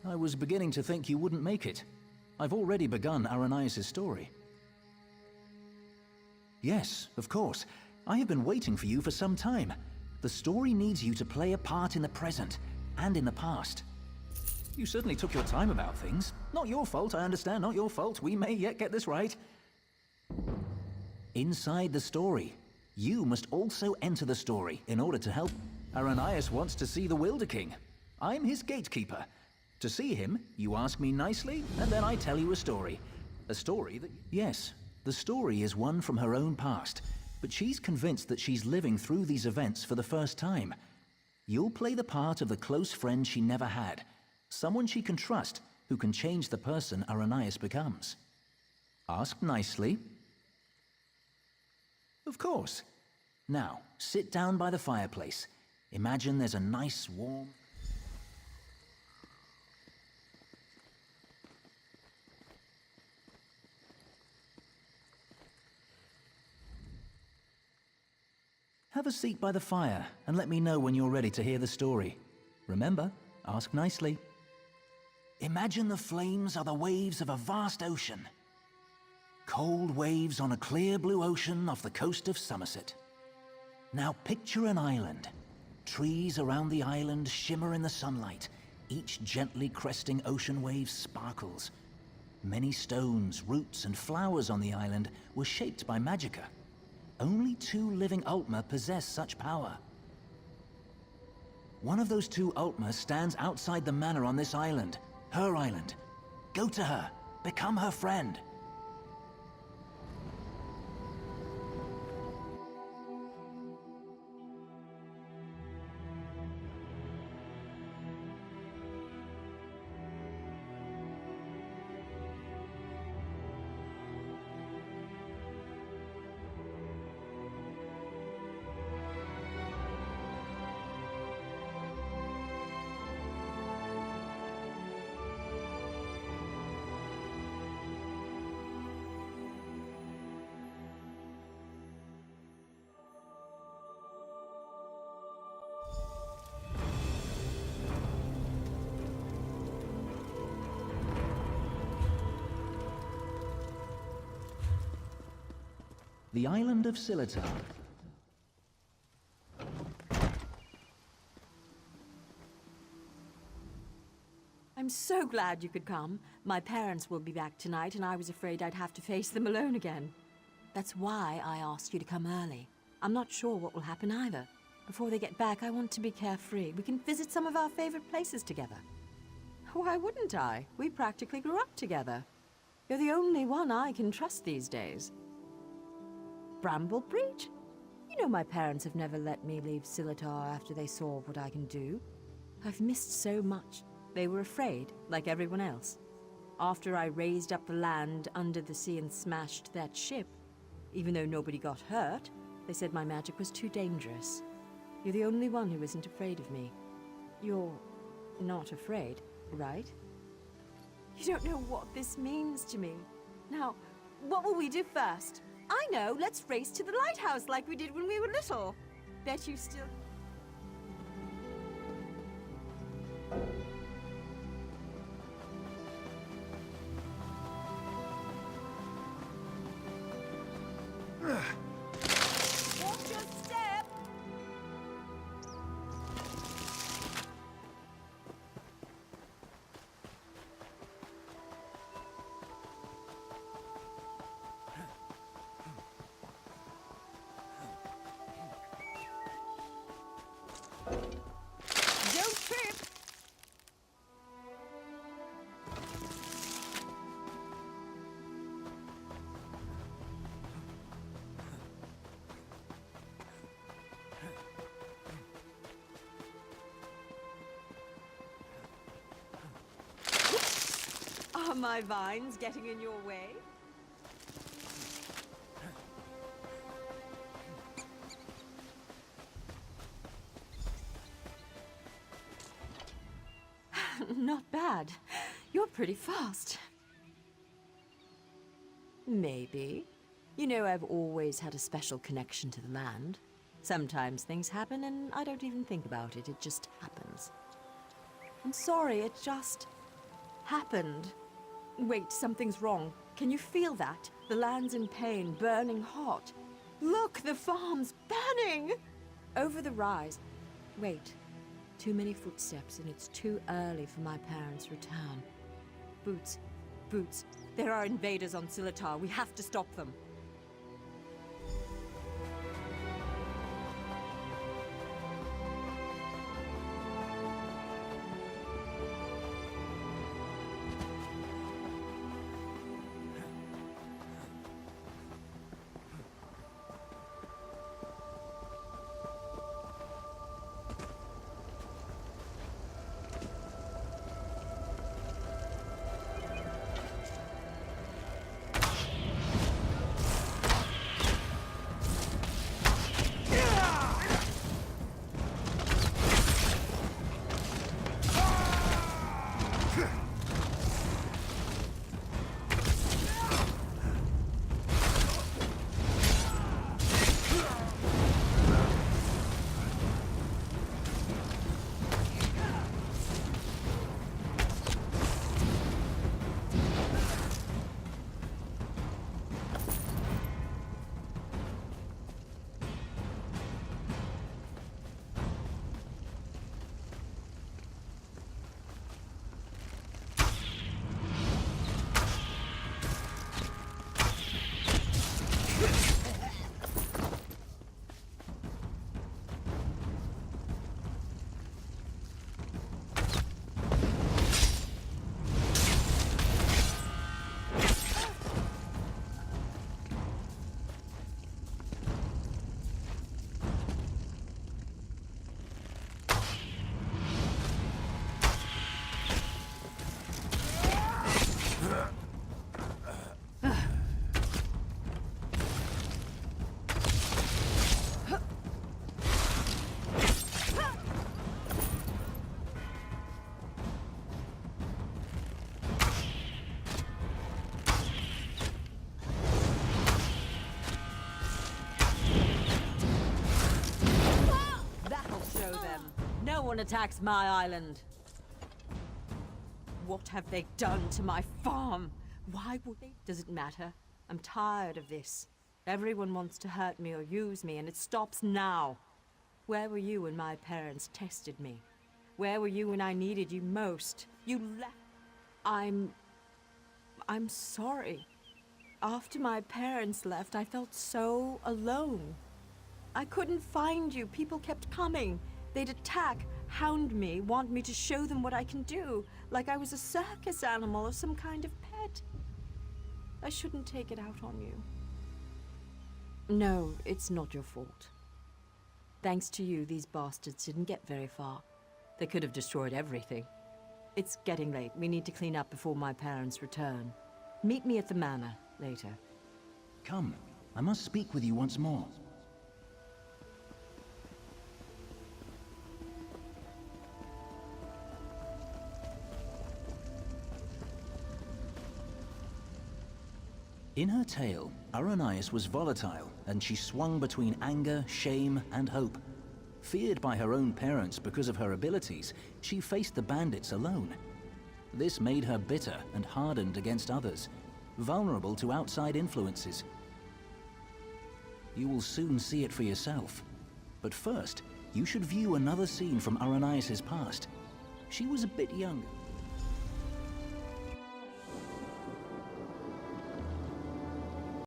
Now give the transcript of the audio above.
I was beginning to think you wouldn't make it. I've already begun Aranias' story. Yes, of course. I have been waiting for you for some time. The story needs you to play a part in the present and in the past. You certainly took your time about things. Not your fault, I understand, not your fault. We may yet get this right. Inside the story, you must also enter the story in order to help. Aranias wants to see the Wilder King. I'm his gatekeeper. To see him, you ask me nicely, and then I tell you a story. A story that... Yes, the story is one from her own past, but she's convinced that she's living through these events for the first time. You'll play the part of the close friend she never had, someone she can trust, who can change the person Aranias becomes. Ask nicely. Of course. Now, sit down by the fireplace. Imagine there's a nice, warm... Have a seat by the fire and let me know when you're ready to hear the story. Remember, ask nicely. Imagine the flames are the waves of a vast ocean. Cold waves on a clear blue ocean off the coast of Somerset. Now picture an island. Trees around the island shimmer in the sunlight. Each gently cresting ocean wave sparkles. Many stones, roots, and flowers on the island were shaped by Magicka. Only 2 living Altmer possess such power. One of those 2 Altmer stands outside the manor on this island, her island. Go to her, become her friend. The island of Silitar. I'm so glad you could come. My parents will be back tonight, and I was afraid I'd have to face them alone again. That's why I asked you to come early. I'm not sure what will happen either. Before they get back, I want to be carefree. We can visit some of our favorite places together. Why wouldn't I? We practically grew up together. You're the only one I can trust these days. Bramblebreach? You know my parents have never let me leave Silitar after they saw what I can do. I've missed so much. They were afraid, like everyone else. After I raised up the land under the sea and smashed that ship, even though nobody got hurt, they said my magic was too dangerous. You're the only one who isn't afraid of me. You're not afraid, right? You don't know what this means to me. Now, what will we do first? I know, let's race to the lighthouse like we did when we were little. Bet you still... Watch your step! Don't trip! Are my vines getting in your way? Not bad. You're pretty fast. Maybe. You know, I've always had a special connection to the land. Sometimes things happen and I don't even think about it. It just happens. I'm sorry, it just happened? Wait, something's wrong. Can you feel that? The land's in pain, burning hot. Look, the farm's burning! Over the rise. Wait. Too many footsteps, and it's too early for my parents' return. Boots. Boots. There are invaders on Silitar. We have to stop them. No one attacks my island. What have they done to my farm? Why would they? Does it matter? I'm tired of this. Everyone wants to hurt me or use me, and it stops now. Where were you when my parents tested me? Where were you when I needed you most? You left. I'm sorry. After my parents left, I felt so alone. I couldn't find you. People kept coming. They'd attack, hound me, want me to show them what I can do, like I was a circus animal or some kind of pet. I shouldn't take it out on you. No, it's not your fault. Thanks to you, these bastards didn't get very far. They could have destroyed everything. It's getting late. We need to clean up before my parents return. Meet me at the manor later. Come, I must speak with you once more. In her tale, Aranias was volatile, and she swung between anger, shame, and hope. Feared by her own parents because of her abilities, she faced the bandits alone. This made her bitter and hardened against others, vulnerable to outside influences. You will soon see it for yourself. But first, you should view another scene from Aranias' past. She was a bit younger.